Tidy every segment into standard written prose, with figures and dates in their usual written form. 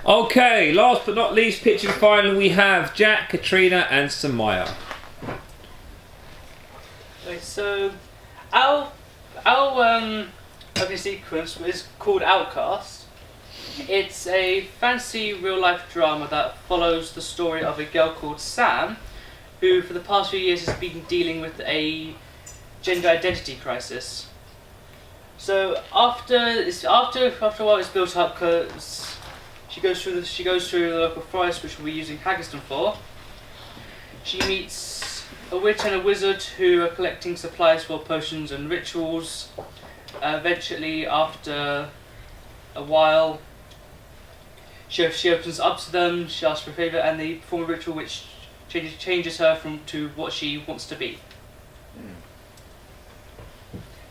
Okay, last but not least, pitching final, we have Jack, Katrina, and Sumaiya. Okay, so our opening sequence is called Outcast. It's a fantasy real-life drama that follows the story of a girl called Sam, who for the past few years has been dealing with a gender identity crisis. So after a while, it's built up because she goes through the local forest, which we'll be using Haggiston for. She meets a witch and a wizard who are collecting supplies for potions and rituals. Eventually, after a while, she opens up to them. She asks for a favour, and they perform a ritual which changes her to what she wants to be.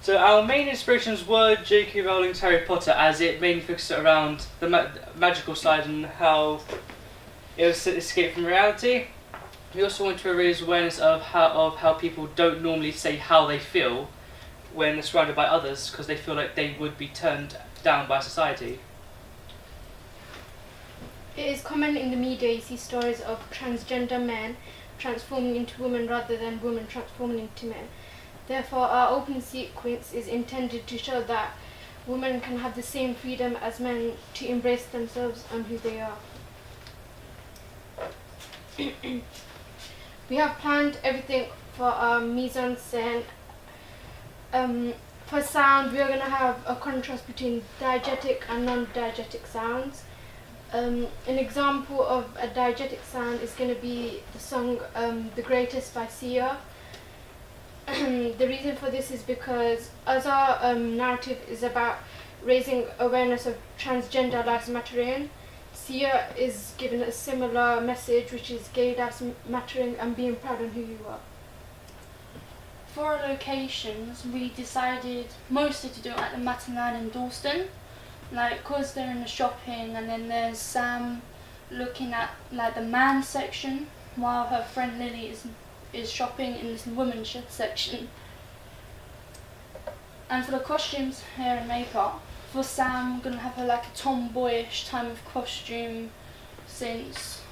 So our main inspirations were J.K. Rowling's Harry Potter, as it mainly focused around the magical side and how it was escape from reality. We also want to raise awareness of how people don't normally say how they feel when surrounded by others, because they feel like they would be turned down by society. It is common in the media you see stories of transgender men transforming into women rather than women transforming into men. Therefore, our opening sequence is intended to show that women can have the same freedom as men to embrace themselves and who they are. We have planned everything for our mise-en-scène. For sound, we are going to have a contrast between diegetic and non-diegetic sounds. An example of a diegetic sound is going to be the song The Greatest by Sia. The reason for this is because as our narrative is about raising awareness of transgender lives mattering, Sia is given a similar message, which is gay lives mattering and being proud of who you are. For our locations, we decided mostly to do it at the Matalan in Dalston, cause they're in the shopping, and then there's Sam looking at the man section while her friend Lily is shopping in this women's section. And for the costumes, hair and makeup, for Sam, we're gonna have her a tomboyish time of costume, since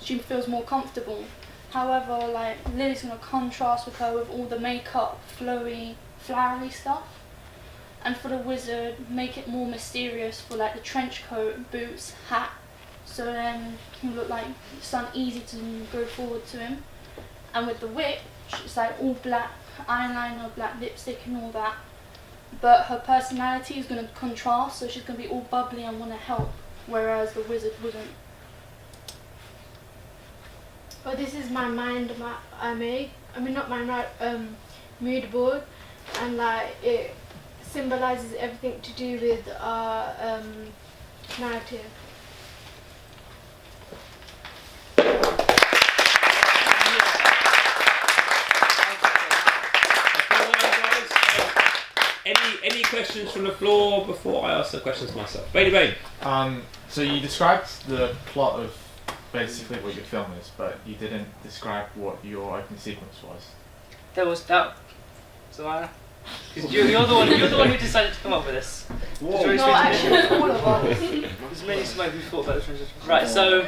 she feels more comfortable. However, Lily's gonna contrast with her with all the makeup, flowy, flowery stuff. And for the wizard, make it more mysterious for the trench coat, boots, hat, so then he'll look like it's easy to go forward to him. And with the witch, it's all black eyeliner, black lipstick and all that. But her personality is going to contrast, so she's going to be all bubbly and want to help, whereas the wizard wouldn't. Well, this is my mind map I made. I mean, not mind map, mood board, and it symbolises everything to do with our narrative. Any questions from the floor before I ask the questions myself? Bain. So you described the plot of basically what your film is, but you didn't describe what your opening sequence was. There was that. Sumaiya? Because you're the one who decided to come up with this. No, actually, all of us. There's many Sumaiya who thought about the transition. Right, so.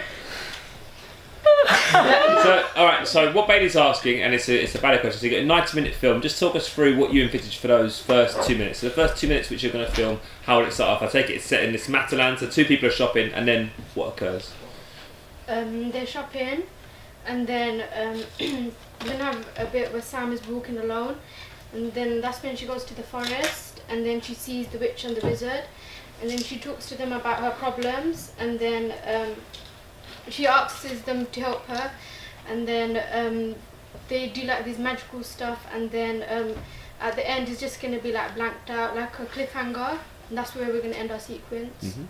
So what Bailey's asking, and it's a valid question, so you get a 90-minute film, just talk us through what you envisaged for those first 2 minutes. So the first 2 minutes which you're going to film, how will it start off? I take it it's set in this Matalan, so two people are shopping, and then what occurs? They're shopping, and then we're going to have a bit where Sam is walking alone, and then that's when she goes to the forest, and then she sees the witch and the wizard, and then she talks to them about her problems, and then she asks them to help her, and then they do this magical stuff, and then at the end it's just going to be blanked out, like a cliffhanger, and that's where we're going to end our sequence. Mm-hmm.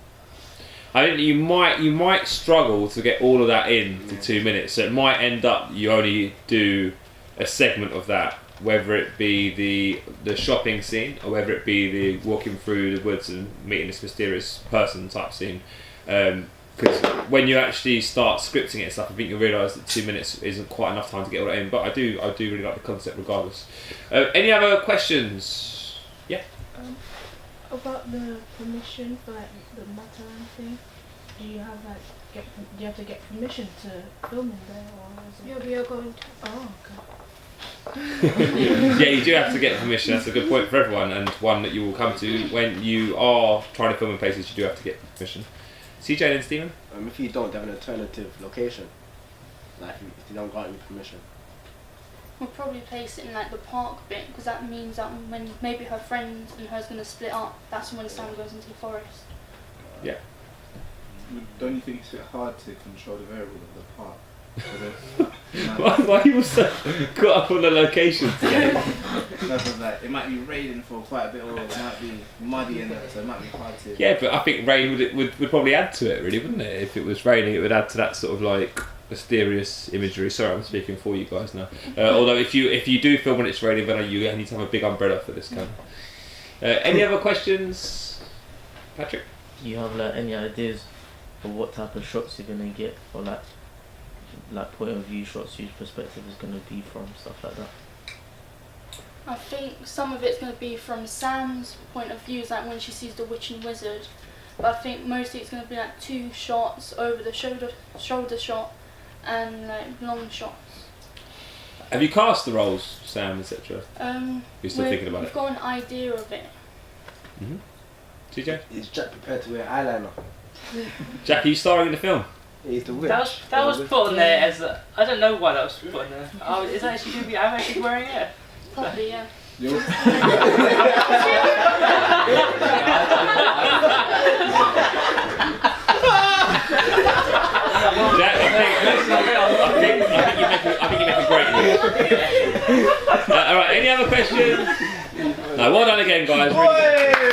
I think you might struggle to get all of that in to 2 minutes, so it might end up you only do a segment of that, whether it be the shopping scene or whether it be the walking through the woods and meeting this mysterious person type scene. Because when you actually start scripting it and stuff, I think you'll realise that 2 minutes isn't quite enough time to get all that in. But I do really like the concept regardless. Any other questions? Yeah. About the permission for the Matalan thing. do you have do you have to get permission to film in there, or is it? Yeah, we are going to. Oh, okay. Yeah, you do have to get permission. That's a good point for everyone, and one that you will come to when you are trying to film in places. You do have to get permission. CJ and Stephen. If you don't have an alternative location, like if you don't grant me permission. We'll probably place it in like the park bit, because that means that when maybe her friend and her's going to split up, that's when Sam goes into the forest. Yeah. Don't you think it's a bit hard to control the variable of the park? Why are you so caught up on the location today? Like, it might be raining for quite a bit, or it might be muddy in there, so it might be hard to. Yeah, but I think rain would probably add to it, really, wouldn't it? If it was raining, it would add to that sort of like mysterious imagery. Sorry, I'm speaking for you guys now. Although if you do film when it's raining, then you need to have a big umbrella for this kind. Any other questions, Patrick? Do you have like any ideas of what type of shots you're gonna get, or like point of view shots, whose perspective is gonna be from, stuff like that? I think some of it's going to be from Sam's point of view, like when she sees the witch and wizard. But I think mostly it's going to be like 2 shots over the shoulder shot and like long shots. Have you cast the roles, Sam, etc.? You're still thinking about we've it? got an idea of it. CJ? Is Jack prepared to wear eyeliner? Jack, are you starring in the film? He's the witch. That was put on there as a, I don't know why that was put on there. Oh, is that actually going to be? I'm actually wearing it. Probably, yeah. Jack, I think you make a great one. Alright, any other questions? No, well done again, guys. Really good.